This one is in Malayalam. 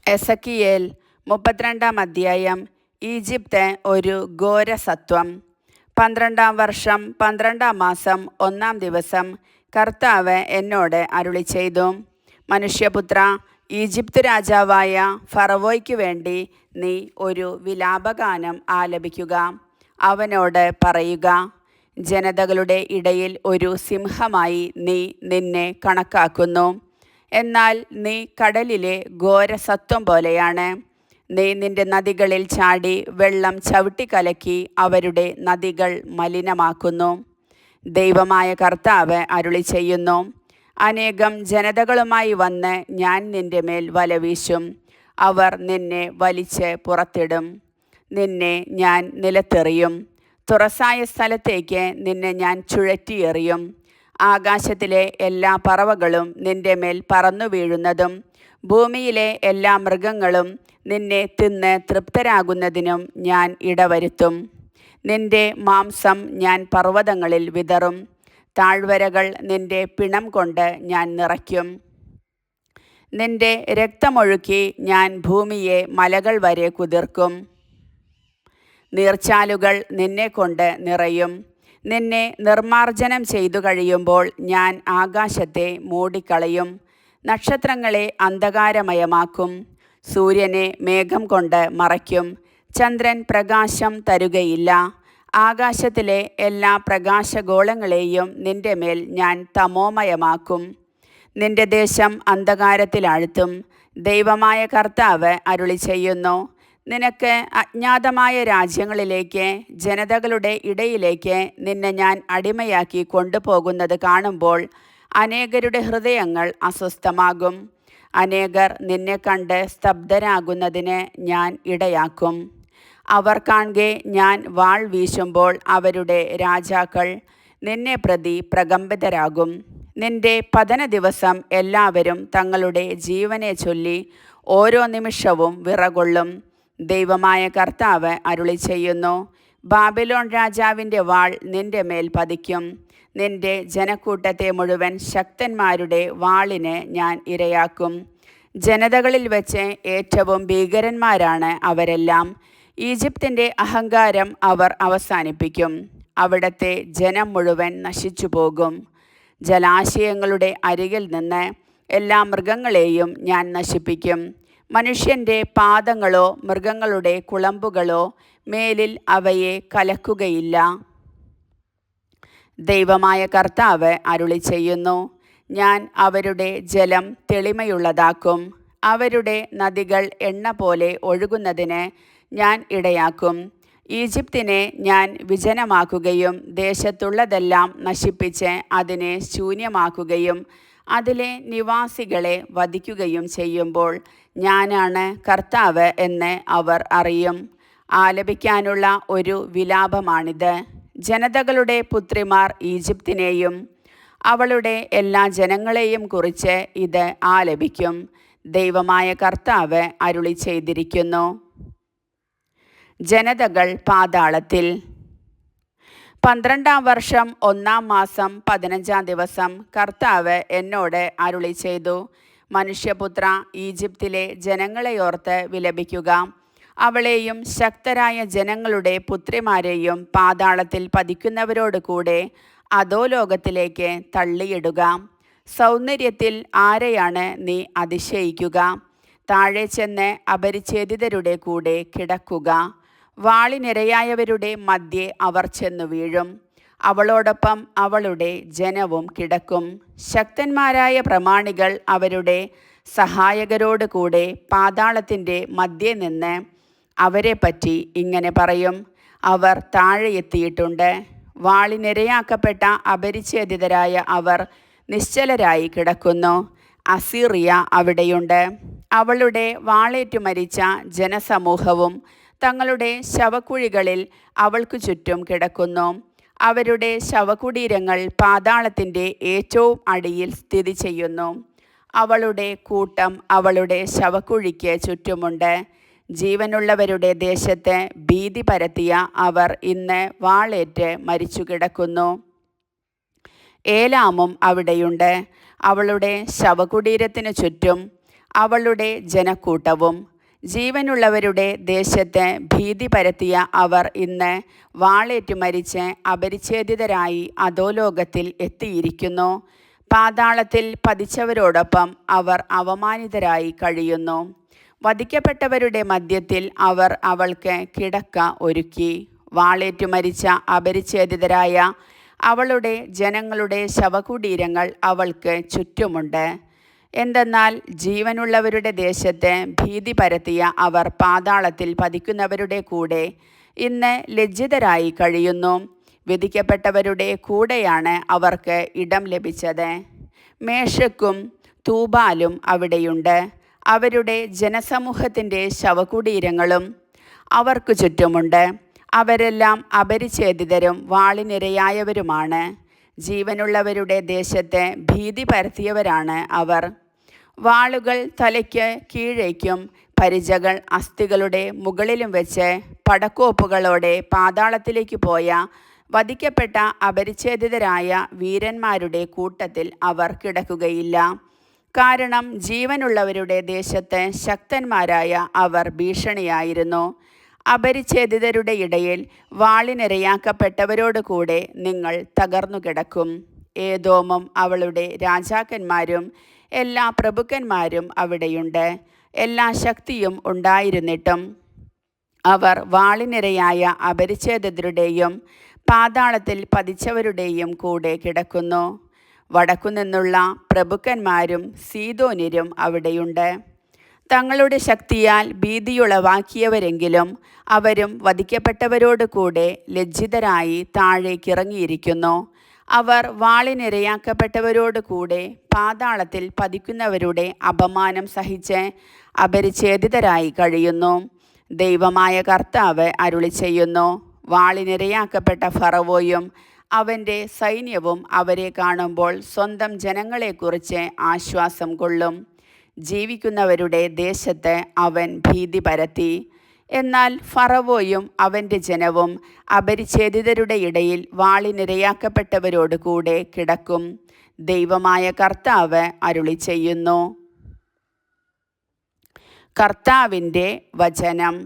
എസക്കിയേൽ 32 അധ്യായം. ഈജിപ്ത് ഒരു ഘോരസത്വം. 12 വർഷം 12 മാസം 1 ദിവസം കർത്താവ് എന്നോട് അരുളിച്ചെയ്തു, മനുഷ്യപുത്ര, ഈജിപ്ത് രാജാവായ ഫറവോയ്ക്ക് വേണ്ടി നീ ഒരു വിലാപഗാനം ആലപിക്കുക. അവനോട് പറയുക, ജനതകളുടെ ഇടയിൽ ഒരു സിംഹമായി നീ നിന്നെ കണക്കാക്കുന്നു. എന്നാൽ നീ കടലിലെ ഘോരസത്വം പോലെയാണ്. നീ നിന്റെ നദികളിൽ ചാടി വെള്ളം ചവിട്ടിക്കലക്കി അവരുടെ നദികൾ മലിനമാക്കുന്നു. ദൈവമായ കർത്താവ് അരുളിച്ചെയ്യുന്നു, അനേകം ജനതകളുമായി വന്ന് ഞാൻ നിന്റെ മേൽ വലവീശും. അവർ നിന്നെ വലിച്ച് പുറത്തിടും. നിന്നെ ഞാൻ നിലത്തെറിയും. തുറസായ സ്ഥലത്തേക്ക് നിന്നെ ഞാൻ ചുഴറ്റിയെറിയും. ആകാശത്തിലെ എല്ലാ പറവകളും നിന്റെ മേൽ പറന്നു വീഴുന്നതും ഭൂമിയിലെ എല്ലാ മൃഗങ്ങളും നിന്നെ തിന്ന് തൃപ്തരാകുന്നതിനും ഞാൻ ഇടവരുത്തും. നിന്റെ മാംസം ഞാൻ പർവ്വതങ്ങളിൽ വിതറും. താഴ്വരകൾ നിന്റെ പിണം കൊണ്ട് ഞാൻ നിറയ്ക്കും. നിന്റെ രക്തമൊഴുക്കി ഞാൻ ഭൂമിയെ മലകൾ വരെ കുതിർക്കും. നീർച്ചാലുകൾ നിന്നെക്കൊണ്ട് നിറയും. നിന്നെ നിർമ്മാർജ്ജനം ചെയ്തു കഴിയുമ്പോൾ ഞാൻ ആകാശത്തെ മൂടിക്കളയും. നക്ഷത്രങ്ങളെ അന്ധകാരമയമാക്കും. സൂര്യനെ മേഘം കൊണ്ട് മറയ്ക്കും. ചന്ദ്രൻ പ്രകാശം തരുകയില്ല. ആകാശത്തിലെ എല്ലാ പ്രകാശഗോളങ്ങളെയും നിന്റെ മേൽ ഞാൻ തമോമയമാക്കും. നിന്റെ ദേശം അന്ധകാരത്തിലാഴ്ത്തും. ദൈവമായ കർത്താവ് അരുളിച്ചെയ്യുന്നു, നിനക്ക് അജ്ഞാതമായ രാജ്യങ്ങളിലേക്ക്, ജനതകളുടെ ഇടയിലേക്ക് നിന്നെ ഞാൻ അടിമയാക്കി കൊണ്ടുപോകുന്നത് കാണുമ്പോൾ അനേകരുടെ ഹൃദയങ്ങൾ അസ്വസ്ഥമാകും. അനേകർ നിന്നെ കണ്ട് സ്തബ്ധരാകുന്നതിന് ഞാൻ ഇടയാക്കും. അവർ കാൺകെ ഞാൻ വാൾ വീശുമ്പോൾ അവരുടെ രാജാക്കൾ നിന്നെ പ്രതി പ്രകമ്പിതരാകും. നിന്റെ പതന ദിവസം എല്ലാവരും തങ്ങളുടെ ജീവനെ ചൊല്ലി ഓരോ നിമിഷവും വിറകൊള്ളും. ദൈവമായ കർത്താവ് അരുളിച്ചെയ്യുന്നു, ബാബിലോൺ രാജാവിൻ്റെ വാൾ നിന്റെ മേൽ പതിക്കും. നിന്റെ ജനക്കൂട്ടത്തെ മുഴുവൻ ശക്തന്മാരുടെ വാളിന് ഞാൻ ഇരയാക്കും. ജനതകളിൽ വെച്ച് ഏറ്റവും ഭീകരന്മാരാണ് അവരെല്ലാം. ഈജിപ്തിൻ്റെ അഹങ്കാരം അവർ അവസാനിപ്പിക്കും. അവിടത്തെ ജനം മുഴുവൻ നശിച്ചു പോകും. ജലാശയങ്ങളുടെ അരികിൽ നിന്ന് എല്ലാ മൃഗങ്ങളെയും ഞാൻ നശിപ്പിക്കും. മനുഷ്യൻ്റെ പാദങ്ങളോ മൃഗങ്ങളുടെ കുളമ്പുകളോ മേലിൽ അവയെ കലക്കുകയില്ല. ദൈവമായ കർത്താവ് അരുളിച്ചെയ്യുന്നു, ഞാൻ അവരുടെ ജലം തെളിമയുള്ളതാക്കും. അവരുടെ നദികൾ എണ്ണ പോലെ ഒഴുകുന്നതിന് ഞാൻ ഇടയാക്കും. ഈജിപ്തിനെ ഞാൻ വിജനമാക്കുകയും ദേശത്തുള്ളതെല്ലാം നശിപ്പിച്ച് അതിനെ ശൂന്യമാക്കുകയും അതിലെ നിവാസികളെ വധിക്കുകയും ചെയ്യുമ്പോൾ ഞാനാണ് കർത്താവ് എന്ന് അവർ അറിയും. ആലപിക്കാനുള്ള ഒരു വിലാപമാണിത്. ജനതകളുടെ പുത്രിമാർ ഈജിപ്തിനെയും അവളുടെ എല്ലാ ജനങ്ങളെയും കുറിച്ച് ഇത് ആലപിക്കും. ദൈവമായ കർത്താവ് അരുളി ചെയ്തിരിക്കുന്നു. ജനതകൾ പാതാളത്തിൽ. 12 വർഷം 1 മാസം 15 ദിവസം കർത്താവ് എന്നോട് അരുളി ചെയ്തു, മനുഷ്യപുത്ര, ഈജിപ്തിലെ ജനങ്ങളെയോർത്ത് വിലപിക്കുക. അവളെയും ശക്തരായ ജനങ്ങളുടെ പുത്രിമാരെയും പാതാളത്തിൽ പതിക്കുന്നവരോട് കൂടെ അധോലോകത്തിലേക്ക് തള്ളിയിടുക. സൗന്ദര്യത്തിൽ ആരെയാണ് നീ അതിശയിക്കുക? താഴെ ചെന്ന് അപരിച്ഛേദിതരുടെ കൂടെ കിടക്കുക. വാളിനിരയായവരുടെ മധ്യേ അവർ ചെന്നു വീഴും. അവളോടൊപ്പം അവളുടെ ജനവും കിടക്കും. ശക്തന്മാരായ പ്രമാണികൾ അവരുടെ സഹായകരോട് കൂടെ പാതാളത്തിൻ്റെ മധ്യേ നിന്ന് അവരെപ്പറ്റി ഇങ്ങനെ പറയും, അവർ താഴെ എത്തിയിട്ടുണ്ട്. വാളിനിരയാക്കപ്പെട്ട അപരിച്ഛേദിതരായ അവർ നിശ്ചലരായി കിടക്കുന്നു. അസീറിയ അവിടെയുണ്ട്. അവളുടെ വാളേറ്റു മരിച്ച ജനസമൂഹവും തങ്ങളുടെ ശവക്കുഴികളിൽ അവൾക്കു ചുറ്റും കിടക്കുന്നു. അവരുടെ ശവകുടീരങ്ങൾ പാതാളത്തിൻ്റെ ഏറ്റവും അടിയിൽ സ്ഥിതി ചെയ്യുന്നു. അവളുടെ കൂട്ടം അവളുടെ ശവക്കുഴിക്ക് ചുറ്റുമുണ്ട്. ജീവനുള്ളവരുടെ ദേശത്ത് ഭീതി പരത്തിയ അവർ ഇന്ന് വാളേറ്റ് മരിച്ചു കിടക്കുന്നു. ഏലാമും അവിടെയുണ്ട്. അവളുടെ ശവകുടീരത്തിനു ചുറ്റും അവളുടെ ജനക്കൂട്ടവും. ജീവനുള്ളവരുടെ ദേശത്ത് ഭീതി പരത്തിയ അവർ ഇന്ന് വാളേറ്റു മരിച്ച് അപരിച്ഛേദിതരായി അധോലോകത്തിൽ എത്തിയിരിക്കുന്നു. പാതാളത്തിൽ പതിച്ചവരോടൊപ്പം അവർ അവമാനിതരായി കഴിയുന്നു. വധിക്കപ്പെട്ടവരുടെ മധ്യത്തിൽ അവർ അവൾക്ക് കിടക്ക ഒരുക്കി. വാളേറ്റു മരിച്ച അപരിച്ഛേദിതരായ അവളുടെ ജനങ്ങളുടെ ശവകുടീരങ്ങൾ അവൾക്ക് ചുറ്റുമുണ്ട്. എന്തെന്നാൽ ജീവനുള്ളവരുടെ ദേശത്ത് ഭീതി പരത്തിയ അവർ പാതാളത്തിൽ പതിക്കുന്നവരുടെ കൂടെ ഇന്ന് ലജ്ജിതരായി കഴിയുന്നു. വിധിക്കപ്പെട്ടവരുടെ കൂടെയാണ് അവർക്ക് ഇടം ലഭിച്ചത്. മേഷക്കും തൂബാലും അവിടെയുണ്ട്. അവരുടെ ജനസമൂഹത്തിൻ്റെ ശവകുടീരങ്ങളും അവർക്ക് ചുറ്റുമുണ്ട്. അവരെല്ലാം അപരിച്ഛേദിതരും വാളിനിരയായവരുമാണ്. ജീവനുള്ളവരുടെ ദേശത്ത് ഭീതി പരത്തിയവരാണ് അവർ. വാളുകൾ തലയ്ക്ക് കീഴേക്കും പരിചകൾ അസ്ഥികളുടെ മുകളിലും വെച്ച് പടക്കോപ്പുകളോടെ പാതാളത്തിലേക്ക് പോയ വധിക്കപ്പെട്ട അപരിച്ഛേദിതരായ വീരന്മാരുടെ കൂട്ടത്തിൽ അവർ കിടക്കുകയില്ല. കാരണം ജീവനുള്ളവരുടെ ദേശത്ത് ശക്തന്മാരായ അവർ ഭീഷണിയായിരുന്നു. അപരിച്ഛേദിതരുടെ ഇടയിൽ വാളിനിരയാക്കപ്പെട്ടവരോട് കൂടെ നിങ്ങൾ തകർന്നു കിടക്കും. ഏദോമും അവളുടെ രാജാക്കന്മാരും എല്ലാ പ്രഭുക്കന്മാരും അവിടെയുണ്ട്. എല്ലാ ശക്തിയും ഉണ്ടായിരുന്നിട്ടും അവർ വാളിനിരയായ അപരിച്ഛേദിതരുടെയും പാതാളത്തിൽ പതിച്ചവരുടെയും കൂടെ കിടക്കുന്നു. വടക്കുനിന്നുള്ള പ്രഭുക്കന്മാരും സീദോന്യരും അവിടെയുണ്ട്. തങ്ങളുടെ ശക്തിയാൽ ഭീതിയുളവാക്കിയവരെങ്കിലും അവരും വധിക്കപ്പെട്ടവരോട് കൂടെ ലജ്ജിതരായി താഴേക്കിറങ്ങിയിരിക്കുന്നു. അവർ വാളിനിരയാക്കപ്പെട്ടവരോട് കൂടെ പാതാളത്തിൽ പതിക്കുന്നവരുടെ അപമാനം സഹിച്ച് അപരിച്ഛേദിതരായി കഴിയുന്നു. ദൈവമായ കർത്താവ് അരുളിച്ചെയ്യുന്നു, വാളിനിരയാക്കപ്പെട്ട ഫറവോയും അവൻ്റെ സൈന്യവും അവരെ കാണുമ്പോൾ സ്വന്തം ജനങ്ങളെക്കുറിച്ച് ആശ്വാസം കൊള്ളും. ജീവിക്കുന്നവരുടെ ദേശത്ത് അവൻ ഭീതി പരത്തി. എന്നാൽ ഫറവോയും അവൻ്റെ ജനവും അപരിച്ഛേദിതരുടെ ഇടയിൽ വാളിനിരയാക്കപ്പെട്ടവരോട് കൂടെ കിടക്കും. ദൈവമായ കർത്താവ് അരുളിച്ചെയ്യുന്നു. കർത്താവിൻ്റെ വചനം.